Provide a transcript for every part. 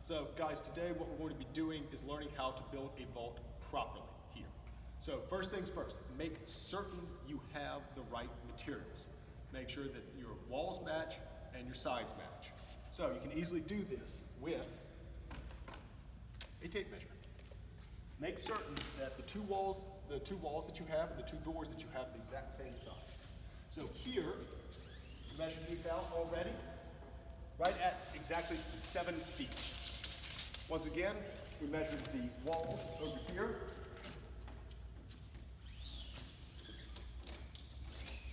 So guys, today what we're going to be doing is learning how to build a vault properly here. So first things first, make certain you have the right materials. Make sure that your walls match and your sides match. So you can easily do this with a tape measure. Make certain that the two walls that you have and the two doors that you have are the exact same size. So here, measure these out already, right at exactly 7 feet. Once again, we measured the wall over here.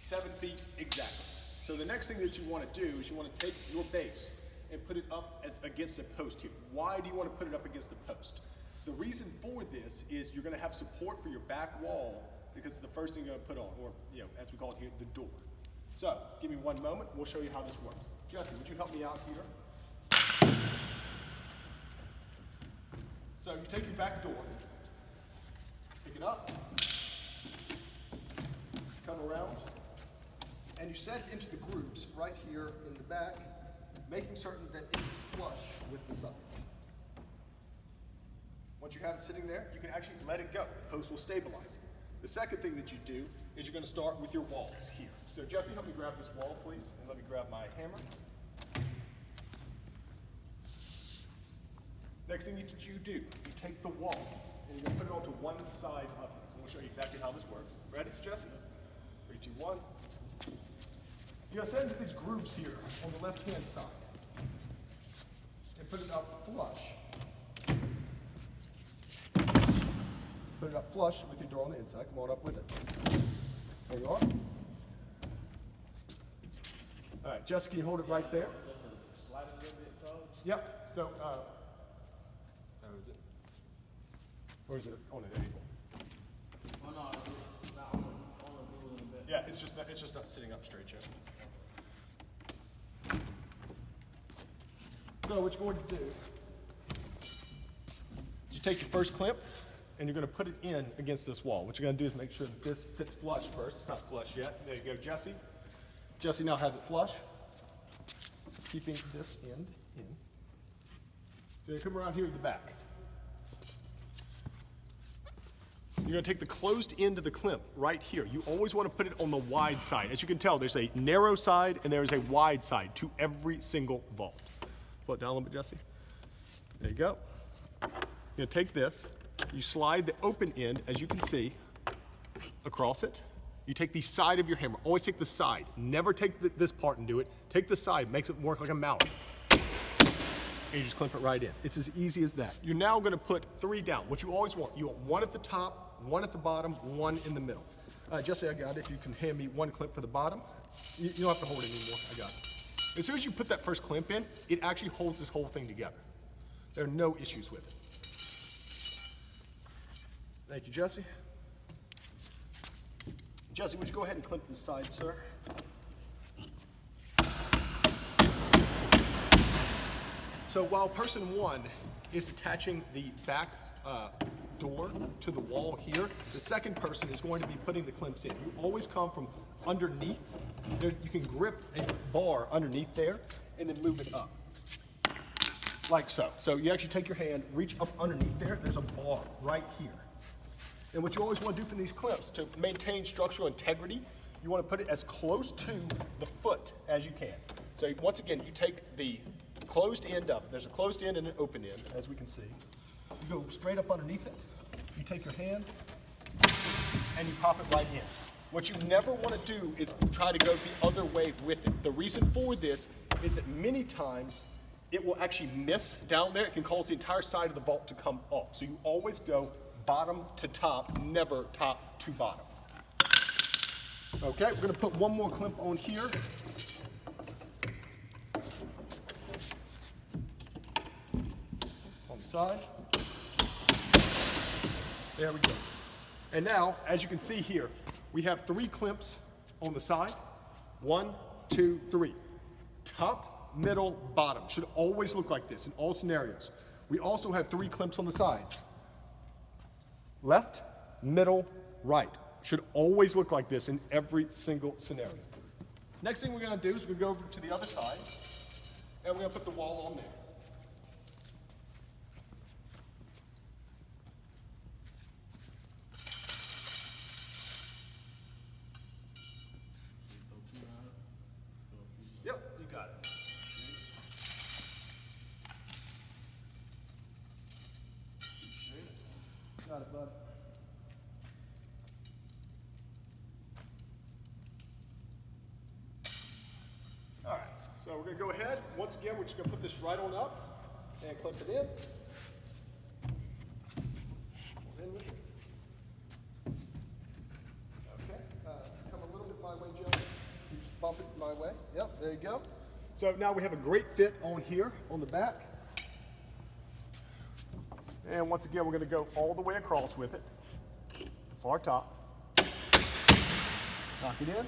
7 feet exactly. So the next thing that you want to do is you want to take your base and put it up against a post here. Why do you want to put it up against the post? The reason for this is you're going to have support for your back wall because it's the first thing you're going to put on, or as we call it here, the door. So give me one moment, we'll show you how this works. Jesse, would you help me out here? So you take your back door, pick it up, come around, and you set it into the grooves right here in the back, making certain that it's flush with the sides. Once you have it sitting there, you can actually let it go. The post will stabilize it. The second thing that you do is you're going to start with your walls here. So Jesse, help me grab this wall, please, and let me grab my hammer. Next thing that you do, you take the wall and you're going to put it onto one side of this. And we'll show you exactly how this works. Ready, Jesse? 3, 2, 1. You're going to set into these grooves here on the left-hand side and put it up flush. Put it up flush with your door on the inside. Come on up with it. There you are. All right, Jesse, can you hold it right there? Just slide it a little bit forward. Yep. So, how is it? Or is it on an angle? Oh no, it's not on a little bit. Yeah, it's just not sitting up straight yet. So what you're going to do is you take your first clamp and you're going to put it in against this wall. What you're going to do is make sure that this sits flush first. It's not flush yet. There you go, Jesse. Jesse now has it flush, keeping this end in. So you come around here at the back. You're going to take the closed end of the clamp right here. You always want to put it on the wide side. As you can tell, there's a narrow side and there is a wide side to every single vault. Pull it down a little bit, Jesse. There you go. You're going to take this. You slide the open end, as you can see, across it. You take the side of your hammer. Always take the side. Never take this part and do it. Take the side. Makes it work like a mallet. And you just clamp it right in. It's as easy as that. You're now going to put 3 down. What you always want. You want 1 at the top, 1 at the bottom, 1 in the middle. Jesse, I got it. If you can hand me 1 clamp for the bottom. You don't have to hold it anymore. I got it. As soon as you put that first clamp in, it actually holds this whole thing together. There are no issues with it. Thank you, Jesse. Jesse, would you go ahead and clamp this side, sir? So while person 1 is attaching the back door to the wall here, the second person is going to be putting the clamps in. You always come from underneath. You can grip a bar underneath there and then move it up. Like so. So you actually take your hand, reach up underneath there, there's a bar right here. And what you always want to do for these clamps, to maintain structural integrity, you want to put it as close to the foot as you can. So once again, you take the closed end up. There's a closed end and an open end, as we can see. You go straight up underneath it. You take your hand and you pop it right in. What you never want to do is try to go the other way with it. The reason for this is that many times it will actually miss down there. It can cause the entire side of the vault to come off. So you always go bottom to top, never top to bottom. Okay, we're going to put 1 more clamp on here. On the side. There we go. And now, as you can see here, we have 3 clamps on the side. 1, 2, 3. Top, middle, bottom. Should always look like this in all scenarios. We also have 3 clamps on the side. Left, middle, right. Should always look like this in every single scenario. Next thing we're going to do is we're going to go over to the other side, and we're going to put the wall on there. Got it, bud. All right, so we're gonna go ahead. Once again, we're just gonna put this right on up and clip it in. Okay, come a little bit my way, Joe. You just bump it my way. Yep, there you go. So now we have a great fit on here, on the back. And once again, we're gonna go all the way across with it. Far top. Knock it in.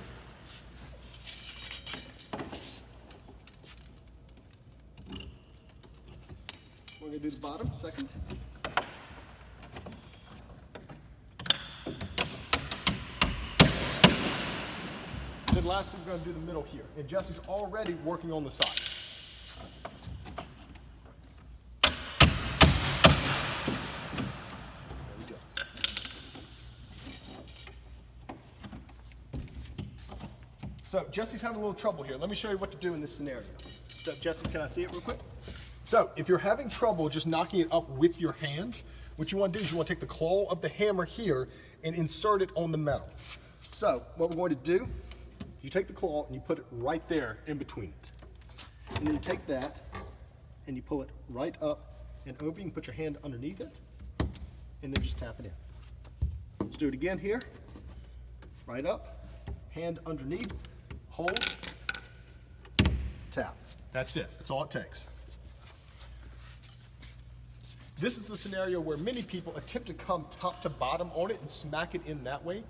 We're gonna do the bottom second. Then lastly, we're gonna do the middle here. And Jesse's already working on the side. There we go. So Jesse's having a little trouble here. Let me show you what to do in this scenario. So Jesse, can I see it real quick? So if you're having trouble just knocking it up with your hand, what you want to do is you want to take the claw of the hammer here and insert it on the metal. So what we're going to do, you take the claw and you put it right there in between it. And then you take that and you pull it right up and over. You can put your hand underneath it and then just tap it in. Let's do it again here. Right up, hand underneath, hold, tap. That's it. That's all it takes. This is the scenario where many people attempt to come top to bottom on it and smack it in that way.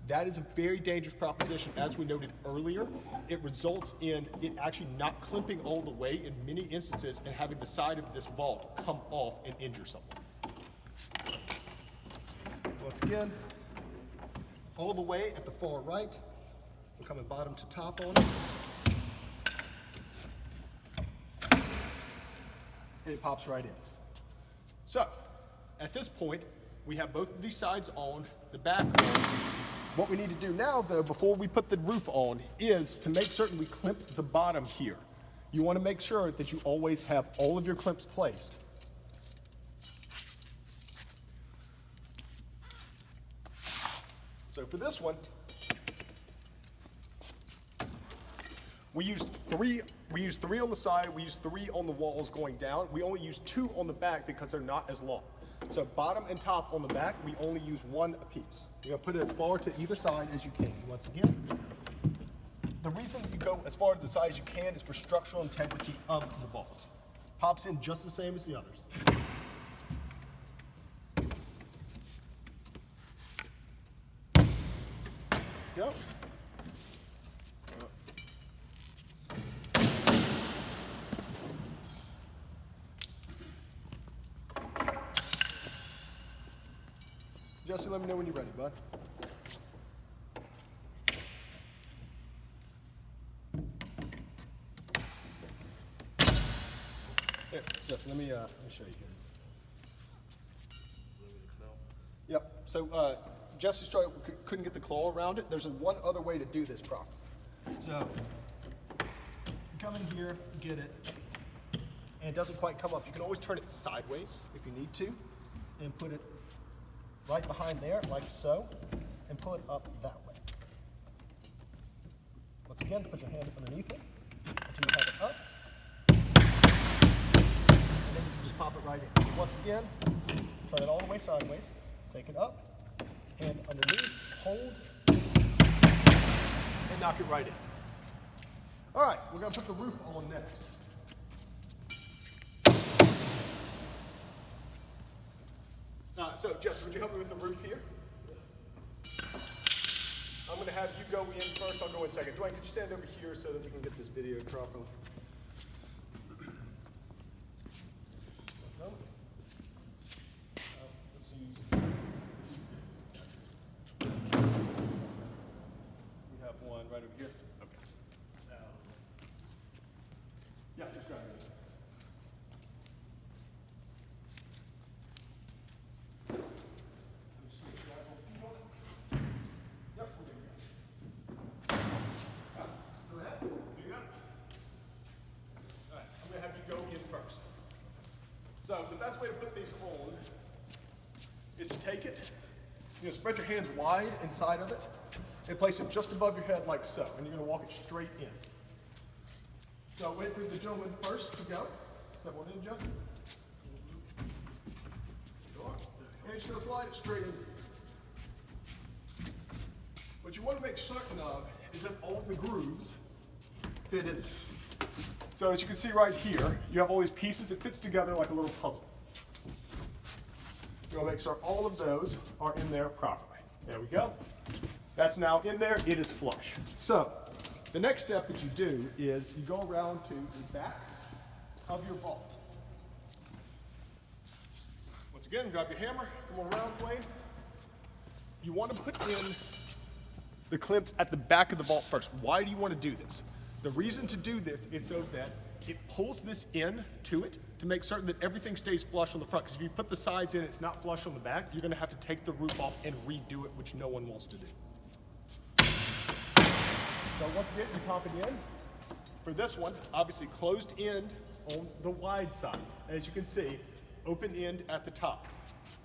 That is a very dangerous proposition. As we noted earlier, it results in it actually not clipping all the way in many instances and having the side of this vault come off and injure someone. Once again, all the way at the far right, we're coming bottom to top on it. And it pops right in. So, at this point, we have both of these sides on, the back on. What we need to do now, though, before we put the roof on, is to make certain we clamp the bottom here. You want to make sure that you always have all of your clamps placed. So for this one, we used three on the side, we used 3 on the walls going down. We only use 2 on the back because they're not as long. So bottom and top on the back, we only use 1 apiece. You're gonna put it as far to either side as you can. Once again, the reason you go as far to the side as you can is for structural integrity of the vault. Pops in just the same as the others. Go. Jesse, let me know when you're ready, bud. Here, Jesse, let me show you here. Yep. So Jesse couldn't get the claw around it. There's one other way to do this properly. So come in here, get it, and it doesn't quite come up. You can always turn it sideways if you need to, and put it right behind there, like so, and pull it up that way. Once again, put your hand underneath it until you have it up, and then you can just pop it right in. So once again, turn it all the way sideways, take it up, hand underneath, hold, and knock it right in. All right, we're gonna put the roof on next. So, Jesse, would you help me with the roof here? I'm going to have you go in first. I'll go in second. Dwayne, could you stand over here so that we can get this video properly? Let's use. We have one right over here. Okay. Yeah, just grab this. So the best way to put these on is to take it, spread your hands wide inside of it, and place it just above your head like so, and you're gonna walk it straight in. So wait for the gentleman first to go. Step on in, Justin. Go on. And you're just gonna slide it straight in. What you want to make certain of is that all the grooves fit in. So as you can see right here, you have all these pieces. It fits together like a little puzzle. You want to make sure all of those are in there properly. There we go. That's now in there. It is flush. So the next step that you do is you go around to the back of your vault. Once again, grab your hammer. Come on around, Wayne. You want to put in the clamps at the back of the vault first. Why do you want to do this? The reason to do this is so that it pulls this in to it to make certain that everything stays flush on the front. Because if you put the sides in, it's not flush on the back, you're going to have to take the roof off and redo it, which no one wants to do. So once again, you pop it in. For this one, obviously closed end on the wide side. As you can see, open end at the top.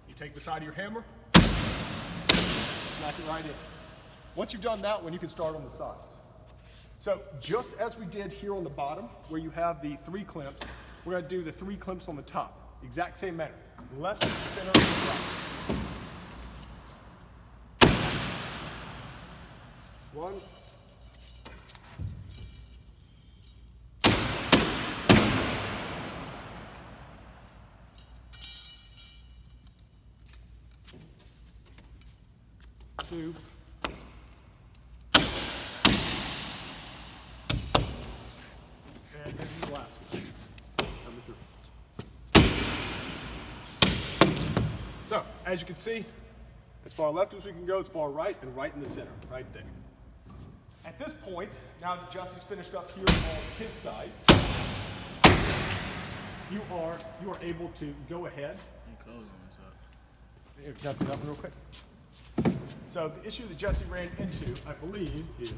You take the side of your hammer, smack it right in. Once you've done that one, you can start on the sides. So just as we did here on the bottom, where you have the 3 clamps, we're going to do the 3 clamps on the top. Exact same manner. Left, center, and right. 1. 2. And then the last one. Number 3. So, as you can see, as far left as we can go, as far right, and right in the center, right there. At this point, now that Jesse's finished up here on his side, you are able to go ahead. Close on this side. Can I see that one real quick? So the issue that Jesse ran into, I believe, is,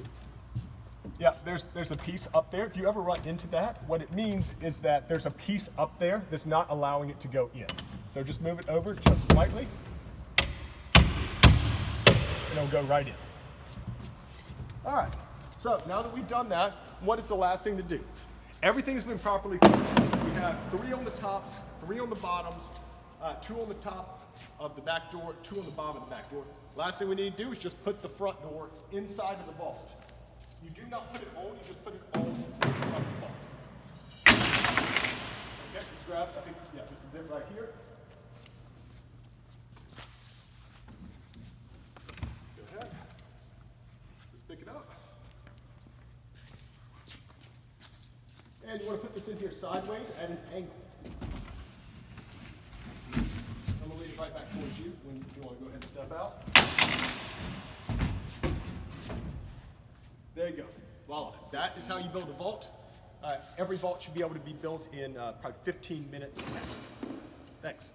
yeah, there's a piece up there. If you ever run into that, what it means is that there's a piece up there that's not allowing it to go in. So just move it over just slightly, and it'll go right in. All right, so now that we've done that, what is the last thing to do? Everything's been properly covered. We have 3 on the tops, 3 on the bottoms, 2 on the top of the back door, 2 on the bottom of the back door. Last thing we need to do is just put the front door inside of the vault. You do not put it on, you just put it on the front of the vault. Okay, let's grab, I think, yeah, this is it right here. Go ahead. Just pick it up. And you want to put this in here sideways at an angle. I'm going to lead it right back towards you when you want to go ahead and step out. There you go. Voila. That is how you build a vault. Every vault should be able to be built in probably 15 minutes max. Thanks.